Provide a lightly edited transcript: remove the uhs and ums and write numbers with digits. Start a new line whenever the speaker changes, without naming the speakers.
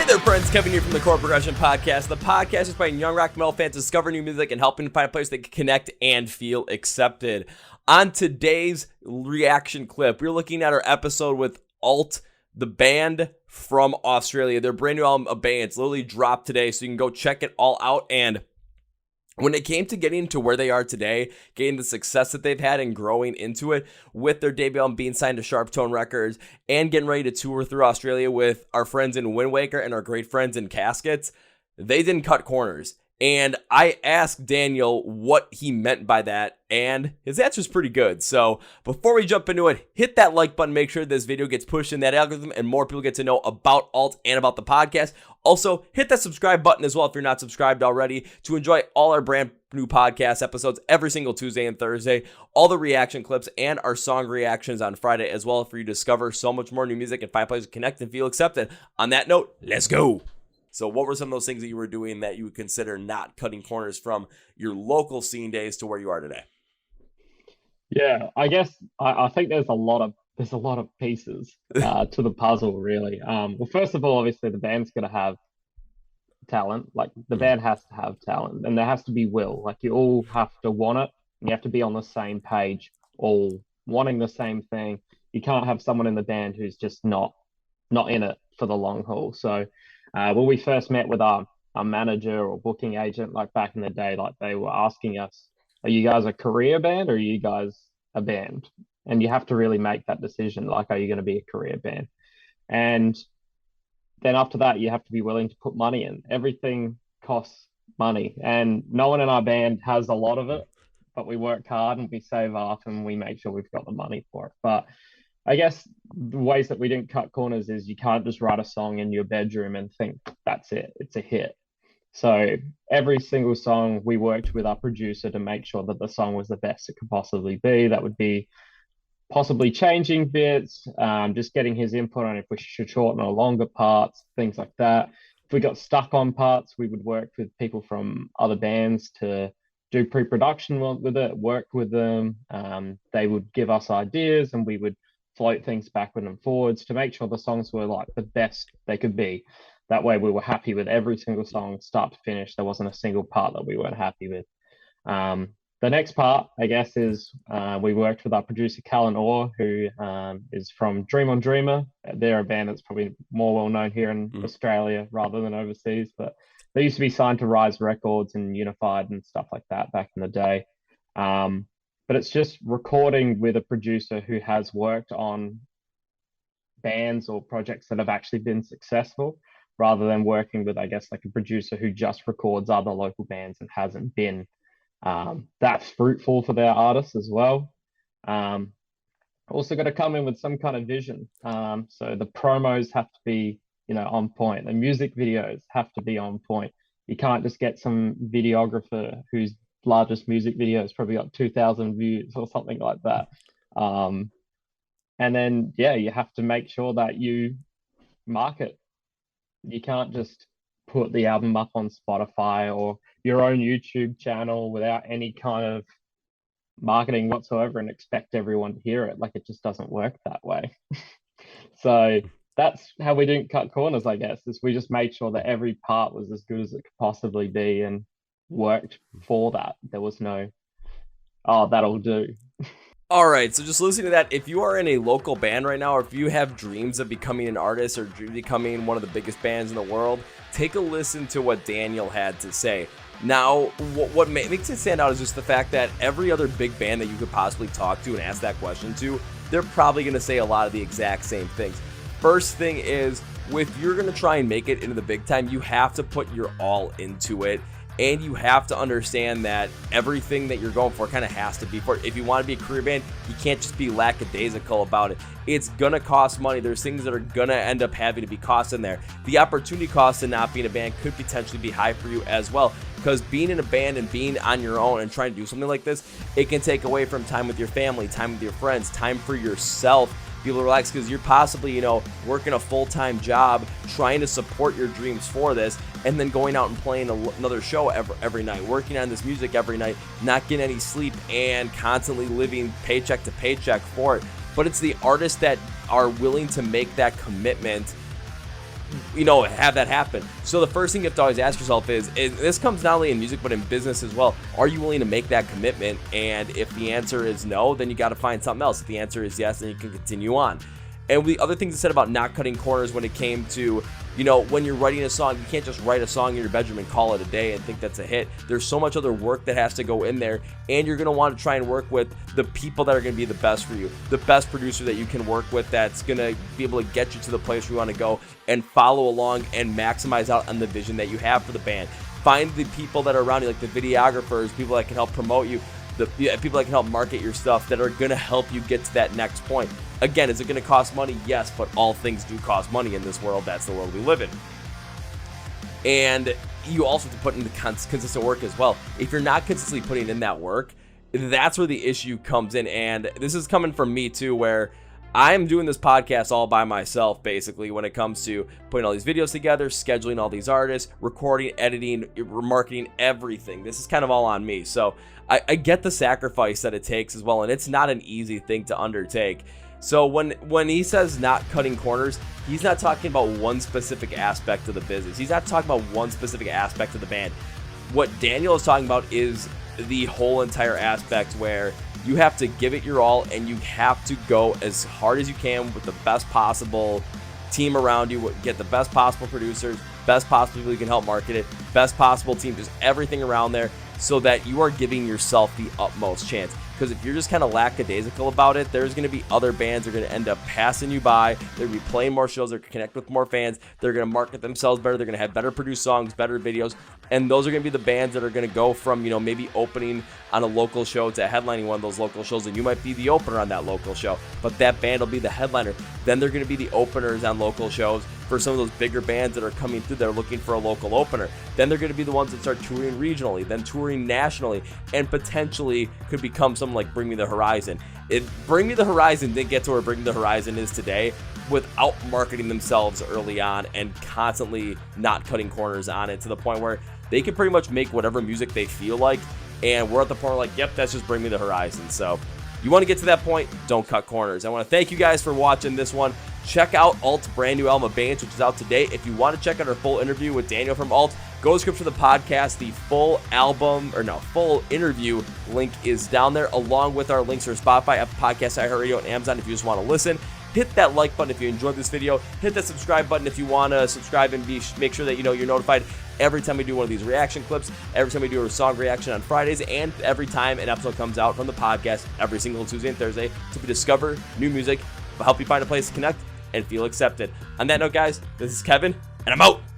Hey there, friends. Kevin here from the Chord Progression Podcast. The podcast is inspiring young rock metal fans to discover new music and helping find a place they can connect and feel accepted. On today's reaction clip, we're looking at our episode with Alt, the band from Australia. Their brand new album, Abeyance, literally dropped today, so you can go check it all out. And when it came to getting to where they are today, getting the success that they've had and growing into it with their debut album being signed to Sharp Tone Records and getting ready to tour through Australia with our friends in Wind Waker and our great friends in Caskets, they didn't cut corners. And I asked Daniel what he meant by that, and his answer is pretty good. So before we jump into it, hit that like button, make sure this video gets pushed in that algorithm and more people get to know about Alt and about the podcast. Also, hit that subscribe button as well if you're not subscribed already to enjoy all our brand new podcast episodes every single Tuesday and Thursday, all the reaction clips and our song reactions on Friday as well for you to discover so much more new music and find places to connect and feel accepted. On that note, let's go. So what were some of those things that you were doing that you would consider not cutting corners from your local scene days to where you are today?
Yeah, I guess I think there's a lot of pieces to the puzzle, really. Well, first of all, obviously the band's gonna have talent. Like the band has to have talent, and there has to be will. Like you all have to want it, and you have to be on the same page, all wanting the same thing. You can't have someone in the band who's just not in it for the long haul. So when we first met with our manager or booking agent, like back in the day, like they were asking us, are you guys a career band or are you guys a band? And you have to really make that decision. Like, are you going to be a career band? And then after that, you have to be willing to put money in. Everything costs money. And no one in our band has a lot of it, but we work hard and we save up and we make sure we've got the money for it. But I guess the ways that we didn't cut corners is you can't just write a song in your bedroom and think that's it, it's a hit. So every single song we worked with our producer to make sure that the song was the best it could possibly be. That would be possibly changing bits, just getting his input on if we should shorten or longer parts, things like that. If we got stuck on parts, we would work with people from other bands to do pre-production with it, work with them. They would give us ideas and we would float things backward and forwards to make sure the songs were like the best they could be. That way we were happy with every single song, start to finish. There wasn't a single part that we weren't happy with. The next part, I guess, is we worked with our producer, Callan Orr, who is from Dream on Dreamer. They're a band that's probably more well-known here in Australia rather than overseas, but they used to be signed to Rise Records and Unified and stuff like that back in the day. But it's just recording with a producer who has worked on bands or projects that have actually been successful, rather than working with, I guess, like a producer who just records other local bands and hasn't been that fruitful for their artists as well. Also got to come in with some kind of vision. So the promos have to be, on point. The music videos have to be on point. You can't just get some videographer whose largest music video has probably got 2,000 views or something like that. And then, yeah, you have to make sure that you market. You can't just put the album up on Spotify or your own YouTube channel without any kind of marketing whatsoever and expect everyone to hear it. Like, it just doesn't work that way. So that's how we didn't cut corners, I guess, is we just made sure that every part was as good as it could possibly be and worked for that. There was no, oh, that'll do.
All right, so just listening to that, if you are in a local band right now, or if you have dreams of becoming an artist or becoming one of the biggest bands in the world, take a listen to what Daniel had to say. Now, what makes it stand out is just the fact that every other big band that you could possibly talk to and ask that question to, they're probably going to say a lot of the exact same things. First thing is, if you're going to try and make it into the big time, you have to put your all into it. And you have to understand that everything that you're going for kind of has to be for it. If you want to be a career band, you can't just be lackadaisical about it. It's going to cost money. There's things that are going to end up having to be costs in there. The opportunity cost of not being a band could potentially be high for you as well, because being in a band and being on your own and trying to do something like this, it can take away from time with your family, time with your friends, time for yourself. Be able to relax because you're possibly, working a full-time job, trying to support your dreams for this, and then going out and playing another show every night, working on this music every night, not getting any sleep, and constantly living paycheck to paycheck for it. But it's the artists that are willing to make that commitment have that happen. So the first thing you have to always ask yourself is this comes not only in music but in business as well. Are you willing to make that commitment? And if the answer is no, then you got to find something else. If the answer is yes, then you can continue on. And the other things I said about not cutting corners when it came to, when you're writing a song, you can't just write a song in your bedroom and call it a day and think that's a hit. There's so much other work that has to go in there, and you're going to want to try and work with the people that are going to be the best for you, the best producer that you can work with that's going to be able to get you to the place where you want to go and follow along and maximize out on the vision that you have for the band. Find the people that are around you, like the videographers, people that can help promote you, the people that can help market your stuff, that are going to help you get to that next point. Again, is it going to cost money? Yes, but all things do cost money in this world. That's the world we live in. And you also have to put in the consistent work as well. If you're not consistently putting in that work, that's where the issue comes in. And this is coming from me too, where I'm doing this podcast all by myself, basically, when it comes to putting all these videos together, scheduling all these artists, recording, editing, marketing, everything. This is kind of all on me. So I get the sacrifice that it takes as well, and it's not an easy thing to undertake. So when he says not cutting corners, he's not talking about one specific aspect of the business. He's not talking about one specific aspect of the band. What Daniel is talking about is the whole entire aspect, where you have to give it your all and you have to go as hard as you can with the best possible team around you, get the best possible producers, best possible people you can help market it, best possible team, just everything around there, so that you are giving yourself the utmost chance. Because if you're just kind of lackadaisical about it, there's going to be other bands that are going to end up passing you by. They're going to be playing more shows. They're going to connect with more fans. They're going to market themselves better. They're going to have better produced songs, better videos. And those are going to be the bands that are going to go from, maybe opening on a local show to headlining one of those local shows. And you might be the opener on that local show, but that band will be the headliner. Then they're going to be the openers on local shows for some of those bigger bands that are coming through. They're looking for a local opener. Then they're going to be the ones that start touring regionally, then touring nationally, and potentially could become something like Bring Me the Horizon. Bring Me the Horizon didn't get to where Bring Me the Horizon is today without marketing themselves early on and constantly not cutting corners on it, to the point where they can pretty much make whatever music they feel like. And we're at the point where like, yep, that's just Bring Me the Horizon. So you want to get to that point, don't cut corners. I want to thank you guys for watching this one. Check out Alt's brand new album, Abeyance, which is out today. If you want to check out our full interview with Daniel from Alt, go to the description of the podcast. The full interview link is down there, along with our links for Spotify, Apple Podcasts, iHeart, and Amazon if you just want to listen. Hit that like button if you enjoyed this video. Hit that subscribe button if you want to subscribe and make sure that you're notified every time we do one of these reaction clips, every time we do a song reaction on Fridays, and every time an episode comes out from the podcast every single Tuesday and Thursday to discover new music, help you find a place to connect and feel accepted. On that note, guys, this is Kevin, and I'm out.